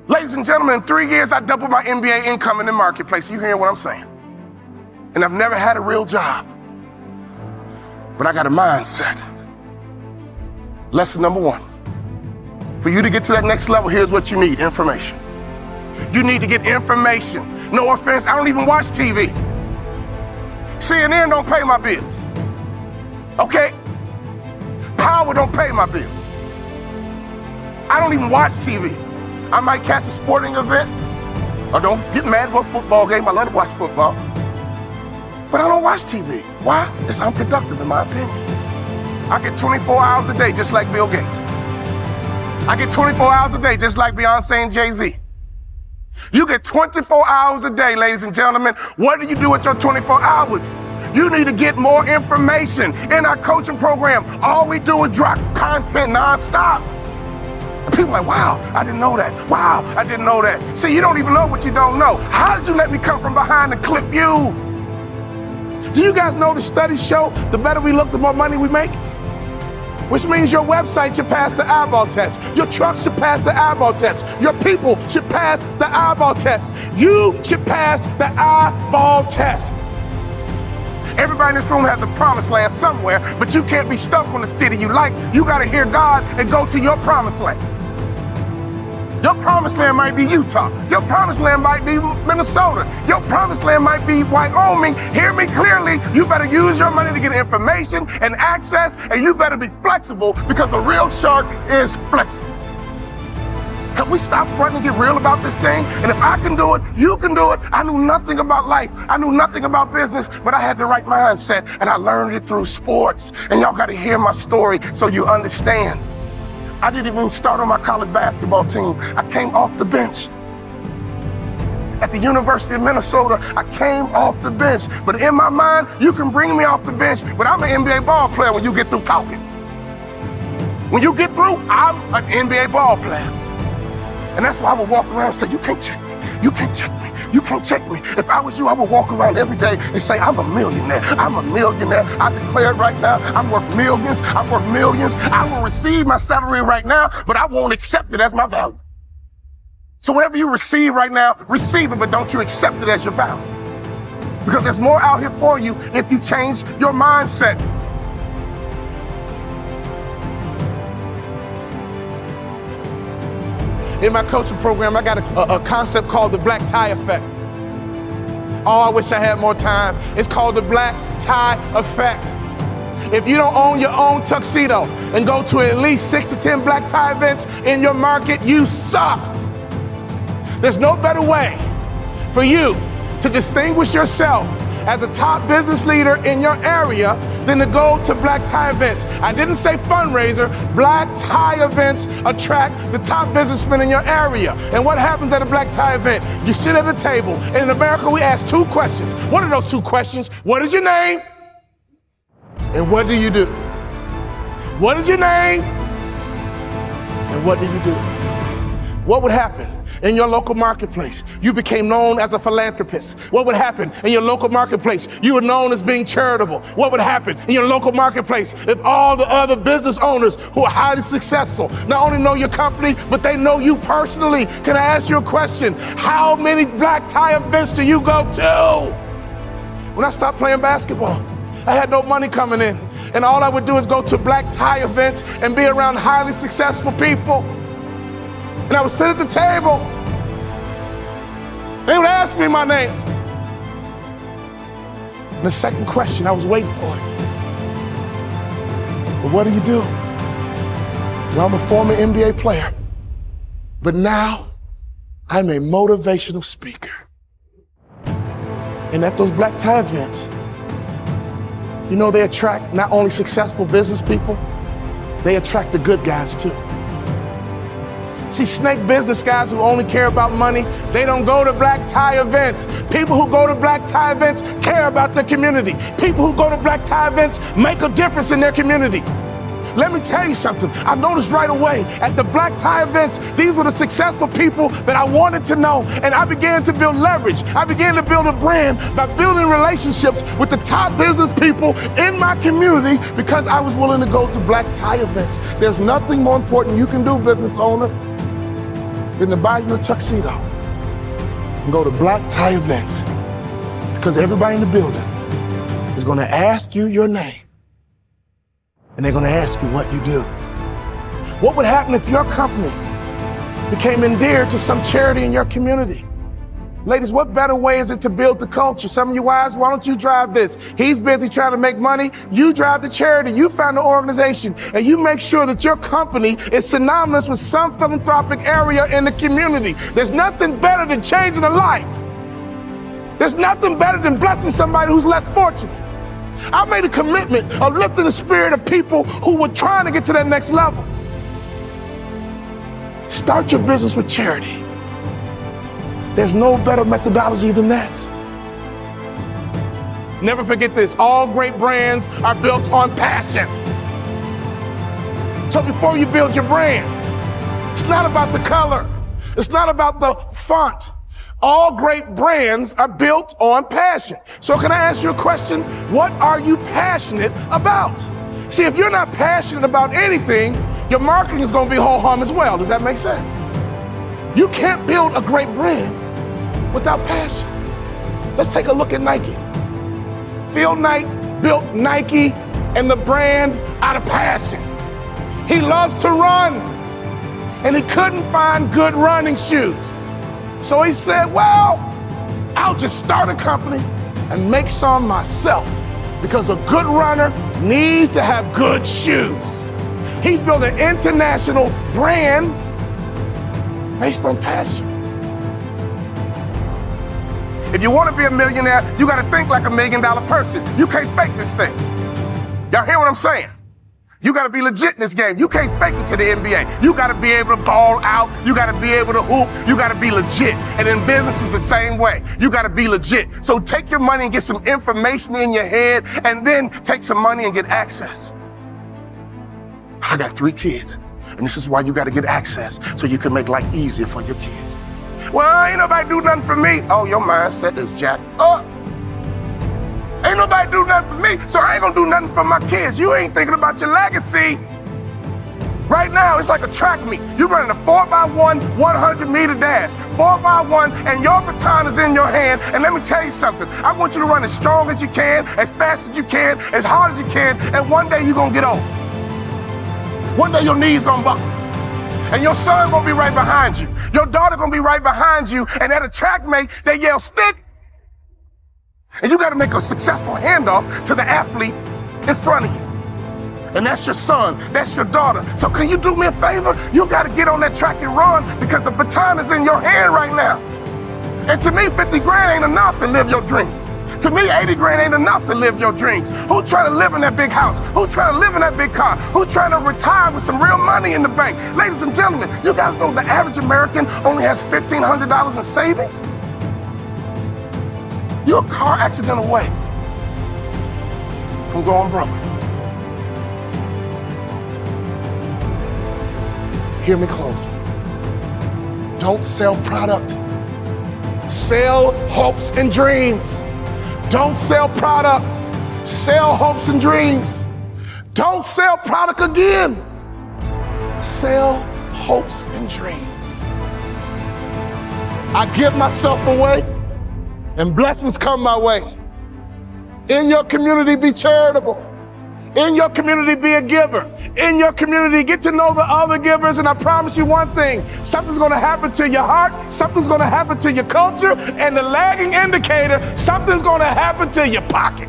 Ladies and gentlemen, in 3 years, I doubled my MBA income in the marketplace. You hearing what I'm saying? And I've never had a real job, but I got a mindset. Lesson number 1. For you to get to that next level, here's what you need: information. You need to get information. No offense, I don't even watch TV. CNN don't pay my bills. Okay? Power don't pay my bills. I don't even watch TV. I might catch a sporting event, or don't get mad about a football game. I love to watch football. But I don't watch TV. Why? It's unproductive in my opinion. I get 24 hours a day just like Bill Gates. I get 24 hours a day just like Beyonce and Jay-Z. You get 24 hours a day, ladies and gentlemen. What do you do with your 24 hours? You need to get more information. In our coaching program, all we do is drop content nonstop. And people are like, wow, I didn't know that. Wow, I didn't know that. See, you don't even know what you don't know. How did you let me come from behind and clip you? Do you guys know the studies show the better we look, the more money we make? Which means your website should pass the eyeball test. Your truck should pass the eyeball test. Your people should pass the eyeball test. You should pass the eyeball test. Everybody in this room has a promised land somewhere, but you can't be stuck on the city you like. You got to hear God and go to your promised land. Your promised land might be Utah. Your promised land might be Minnesota. Your promised land might be Wyoming. Hear me clearly. You better use your money to get information and access, and you better be flexible, because a real shark is flexible. Can we stop fronting and get real about this thing? And if I can do it, you can do it. I knew nothing about life. I knew nothing about business, but I had the right mindset, and I learned it through sports. And y'all got to hear my story so you understand. I didn't even start on my college basketball team. I came off the bench. At the University of Minnesota, I came off the bench. But in my mind, you can bring me off the bench, but I'm an NBA ball player when you get through talking. When you get through, I'm an NBA ball player. And that's why I would walk around and say, you can't check me. You can't check me. You can't check me. If I was you, I would walk around every day and say, I'm a millionaire. I'm a millionaire. I declare it right now. I'm worth millions. I'm worth millions. I will receive my salary right now, but I won't accept it as my value. So whatever you receive right now, receive it, but don't you accept it as your value. Because there's more out here for you if you change your mindset. In my coaching program, I got a concept called the black tie effect. Oh, I wish I had more time. It's called the black tie effect. If you don't own your own tuxedo and go to at least 6 to 10 black tie events in your market, you suck. There's no better way for you to distinguish yourself as a top business leader in your area than to go to black tie events. I didn't say fundraiser. Black tie events attract the top businessmen in your area. And what happens at a black tie event? You sit at a table, and in America we ask 2 questions. What are those 2 questions? What is your name? And what do you do? What is your name? And what do you do? What would happen in your local marketplace? You became known as a philanthropist. What would happen in your local marketplace? You were known as being charitable. What would happen in your local marketplace if all the other business owners who are highly successful not only know your company, but they know you personally? Can I ask you a question? How many black tie events do you go to? When I stopped playing basketball, I had no money coming in, and all I would do is go to black tie events and be around highly successful people. And I would sit at the table. They would ask me my name. And the second question, I was waiting for it. But what do you do? Well, I'm a former NBA player, but now I'm a motivational speaker. And at those black tie events, you know, they attract not only successful business people, they attract the good guys too. See, snake business guys who only care about money, they don't go to black tie events. People who go to black tie events care about their community. People who go to black tie events make a difference in their community. Let me tell you something. I noticed right away at the black tie events, these were the successful people that I wanted to know. And I began to build leverage. I began to build a brand by building relationships with the top business people in my community because I was willing to go to black tie events. There's nothing more important you can do, business owner, than to buy you a tuxedo and go to black tie events, because everybody in the building is going to ask you your name and they're going to ask you what you do. What would happen if your company became endeared to some charity in your community? Ladies, what better way is it to build the culture? Some of you wives, why don't you drive this? He's busy trying to make money. You drive the charity. You found the organization, and you make sure that your company is synonymous with some philanthropic area in the community. There's nothing better than changing a life. There's nothing better than blessing somebody who's less fortunate. I made a commitment of lifting the spirit of people who were trying to get to that next level. Start your business with charity. There's no better methodology than that. Never forget this. All great brands are built on passion. So before you build your brand, it's not about the color. It's not about the font. All great brands are built on passion. So can I ask you a question? What are you passionate about? See, if you're not passionate about anything, your marketing is going to be ho-hum as well. Does that make sense? You can't build a great brand without passion. Let's take a look at Nike. Phil Knight built Nike and the brand out of passion. He loves to run, and he couldn't find good running shoes. So he said, well, I'll just start a company and make some myself, because a good runner needs to have good shoes. He's built an international brand based on passion. If you want to be a millionaire, you got to think like $1 million person. You can't fake this thing. Y'all hear what I'm saying? You got to be legit in this game. You can't fake it to the NBA. You got to be able to ball out. You got to be able to hoop. You got to be legit. And in business, it's the same way. You got to be legit. So take your money and get some information in your head, and then take some money and get access. I got 3 kids, and this is why you got to get access, so you can make life easier for your kids. Well, ain't nobody do nothing for me. Oh, your mindset is jacked up. Ain't nobody do nothing for me, so I ain't gonna do nothing for my kids. You ain't thinking about your legacy. Right now, it's like a track meet. You're running a 4x1, 100-meter dash. 4x1, and your baton is in your hand. And let me tell you something. I want you to run as strong as you can, as fast as you can, as hard as you can, and one day you're gonna get old. One day your knees gonna buckle. And your son gonna be right behind you. Your daughter gonna be right behind you, and at a track meet, they yell, stick! And you gotta make a successful handoff to the athlete in front of you. And that's your son, that's your daughter. So can you do me a favor? You gotta get on that track and run, because the baton is in your hand right now. And to me, 50 grand ain't enough to live your dreams. To me, 80 grand ain't enough to live your dreams. Who's trying to live in that big house? Who's trying to live in that big car? Who's trying to retire with some real money in the bank? Ladies and gentlemen, you guys know the average American only has $1,500 in savings? You're a car accident away from going broke. Hear me close. Don't sell product. Sell hopes and dreams. Don't sell product. Sell hopes and dreams. Don't sell product again. Sell hopes and dreams. I give myself away, and blessings come my way. In your community, be charitable. In your community, be a giver. In your community, get to know the other givers, and I promise you one thing, something's gonna happen to your heart, something's gonna happen to your culture, and the lagging indicator, something's gonna happen to your pocket.